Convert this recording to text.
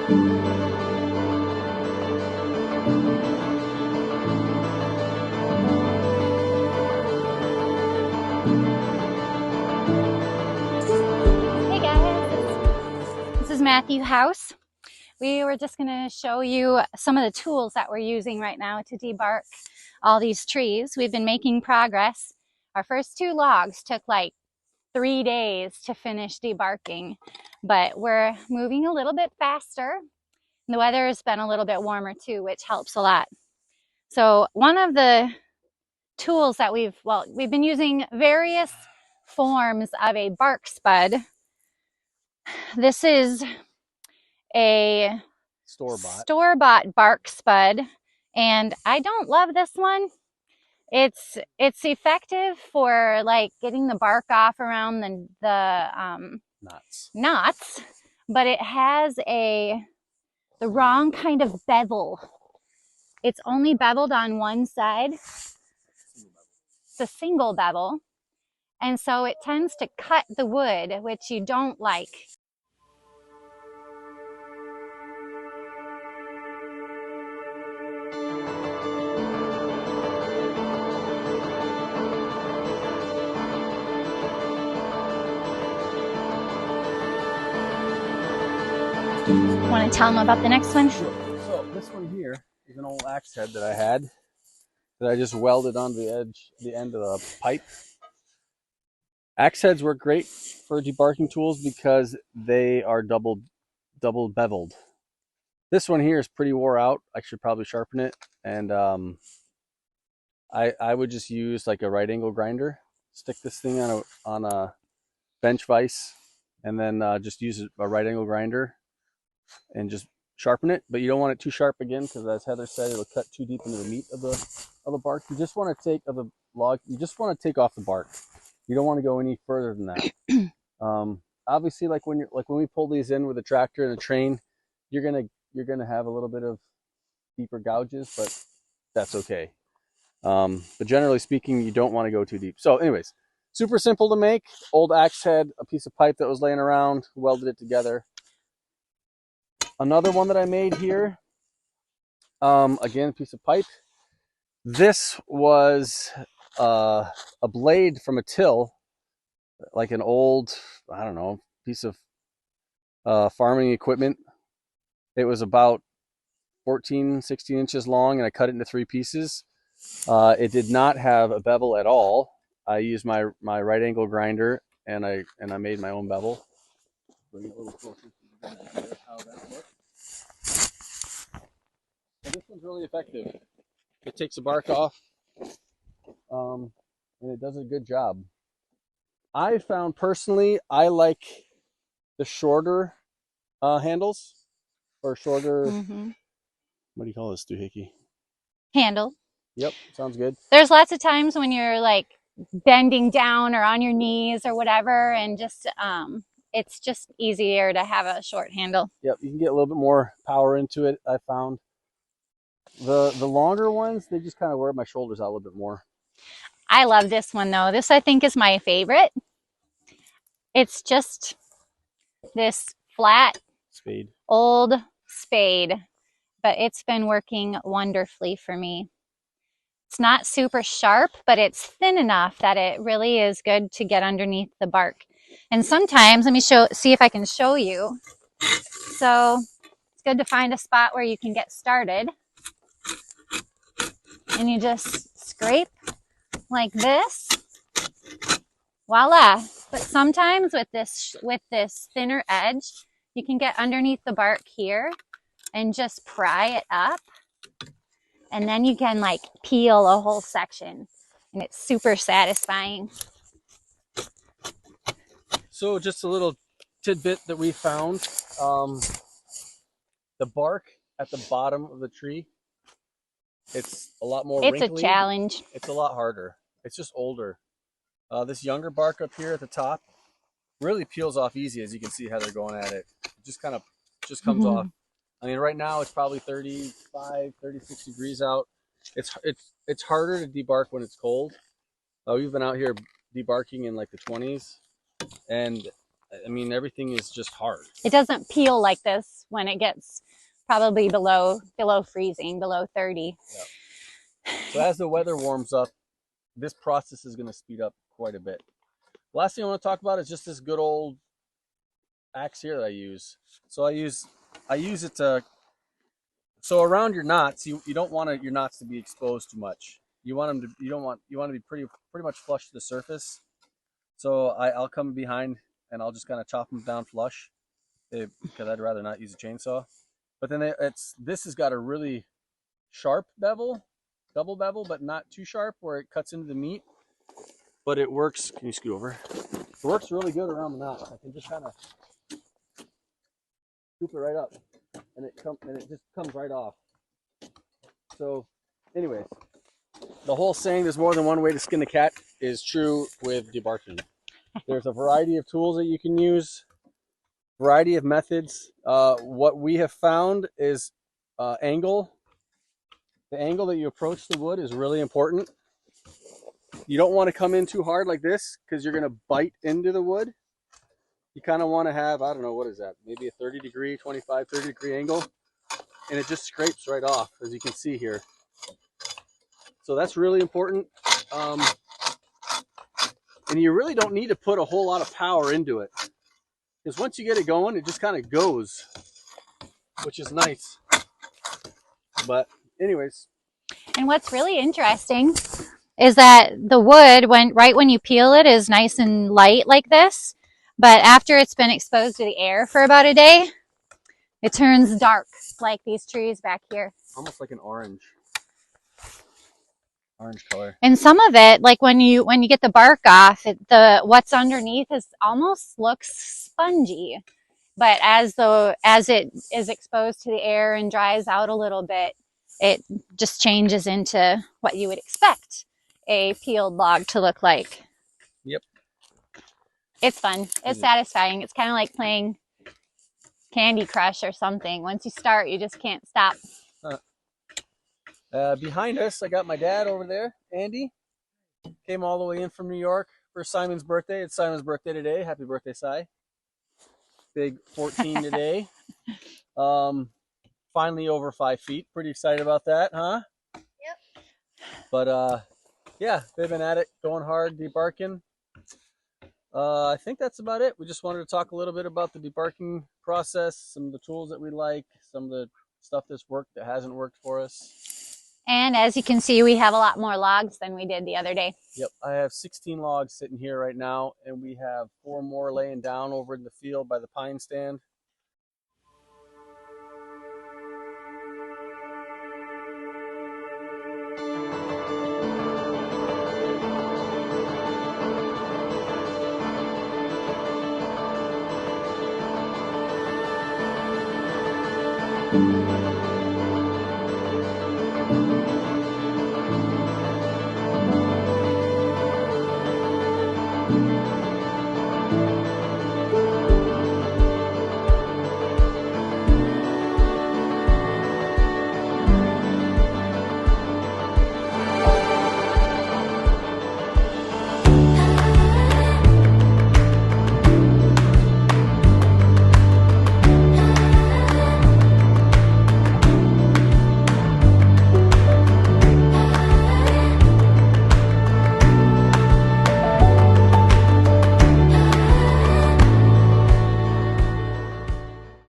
Hey guys, this is Matthew House. We were just going to show you some of the tools that we're using right now to debark all these trees. We've been making progress. Our first 2 logs took like 3 days to finish debarking, but we're moving a little bit faster. The weather has been a little bit warmer too, which helps a lot. So one of the tools that we've been using various forms of a bark spud. This is a store-bought bark spud, and I don't love this one. It's effective for like getting the bark off around the knots, but it has the wrong kind of bevel. It's only beveled on one side. It's a single bevel, and so it tends to cut the wood, which you don't like. Want to tell them about the next one? Sure. So this one here is an old axe head that I had that I just welded onto the end of the pipe. Axe heads work great for debarking tools because they are double beveled. This one here is pretty wore out. I should probably sharpen it, and I would just use like a right angle grinder. Stick this thing on a bench vise, and then just use a right angle grinder and just sharpen it. But you don't want it too sharp again, because as Heather said, it'll cut too deep into the meat of the bark. You just want to take of the log. You just want to take off the bark. You don't want to go any further than that. Obviously, like when we pull these in with a tractor and a train, you're gonna have a little bit of deeper gouges, but that's okay. But generally speaking, you don't want to go too deep. So anyways, super simple to make. Old axe head, a piece of pipe that was laying around, welded it together. Another one that I made here, again, a piece of pipe. This was a blade from a till, like an old, I don't know, piece of farming equipment. It was about 16 inches long, and I cut it into 3 pieces. It did not have a bevel at all. I used my right angle grinder, and I made my own bevel. Bring it a little closer so you guys can see how that looks. So this one's really effective. It takes the bark off, and it does a good job. I found personally, I like the shorter handles, or shorter, what do you call this, doohickey? Handle. Yep, sounds good. There's lots of times when you're like bending down or on your knees or whatever, and just it's just easier to have a short handle. Yep, you can get a little bit more power into it, I found. The longer ones, they just kind of wear my shoulders out a little bit more. I love this one though. This I think is my favorite. It's just this flat Spade. old spade, but it's been working wonderfully for me. It's not super sharp, but it's thin enough that it really is good to get underneath the bark. And sometimes, let me see if I can show you. So it's good to find a spot where you can get started. And you just scrape like this. Voila. But sometimes with this thinner edge, you can get underneath the bark here and just pry it up. And then you can like peel a whole section, and it's super satisfying. So just a little tidbit that we found. The bark at the bottom of the tree, it's a lot more wrinkly. It's a challenge. It's a lot harder. It's just older. This younger bark up here at the top really peels off easy, as you can see how they're going at it. It just kind of comes off. I mean, right now it's probably 35, 36 degrees out. It's harder to debark when it's cold. We've been out here debarking in like the 20s, and I mean, everything is just hard. It doesn't peel like this when it gets probably below freezing, below 30. Yep. So as the weather warms up, this process is going to speed up quite a bit. Last thing I want to talk about is just this good old axe here that I use. So I use it to, so around your knots, you don't want your knots to be exposed too much. You want them to, you want to be pretty much flush to the surface. So I'll come behind and I'll just kind of chop them down flush, because I'd rather not use a chainsaw. But then this has got a really sharp bevel, double bevel, but not too sharp where it cuts into the meat. But it works. Can you scoot over? It works really good around the knot. I can just kind of scoop it right up, and it just comes right off. So, anyways, the whole saying "there's more than one way to skin a cat" is true with debarking. There's a variety of tools that you can use, variety of methods. What we have found is angle. The angle that you approach the wood is really important. You don't want to come in too hard like this because you're going to bite into the wood. You kind of want to have, I don't know, what is that? Maybe a 30 degree, 25, 30 degree angle. And it just scrapes right off, as you can see here. So that's really important. And you really don't need to put a whole lot of power into it, because once you get it going, it just kind of goes, which is nice. But anyways. And what's really interesting is that the wood, right when you peel it, is nice and light like this. But after it's been exposed to the air for about a day, it turns dark, like these trees back here. Almost like an orange color. And some of it, like when you get the bark off, what's underneath almost looks spongy. But as it is exposed to the air and dries out a little bit, it just changes into what you would expect a peeled log to look like. Yep. It's fun. It's satisfying. It's kind of like playing Candy Crush or something. Once you start, you just can't stop. Behind us, I got my dad over there, Andy. Came all the way in from New York for Simon's birthday. It's Simon's birthday today. Happy birthday, Si. Big 14 today. Finally over 5 feet. Pretty excited about that, huh? Yep. But yeah, they've been at it, going hard, debarking. I think that's about it. We just wanted to talk a little bit about the debarking process, some of the tools that we like, some of the stuff that's worked that hasn't worked for us. And as you can see, we have a lot more logs than we did the other day. Yep, I have 16 logs sitting here right now, and we have 4 more laying down over in the field by the pine stand.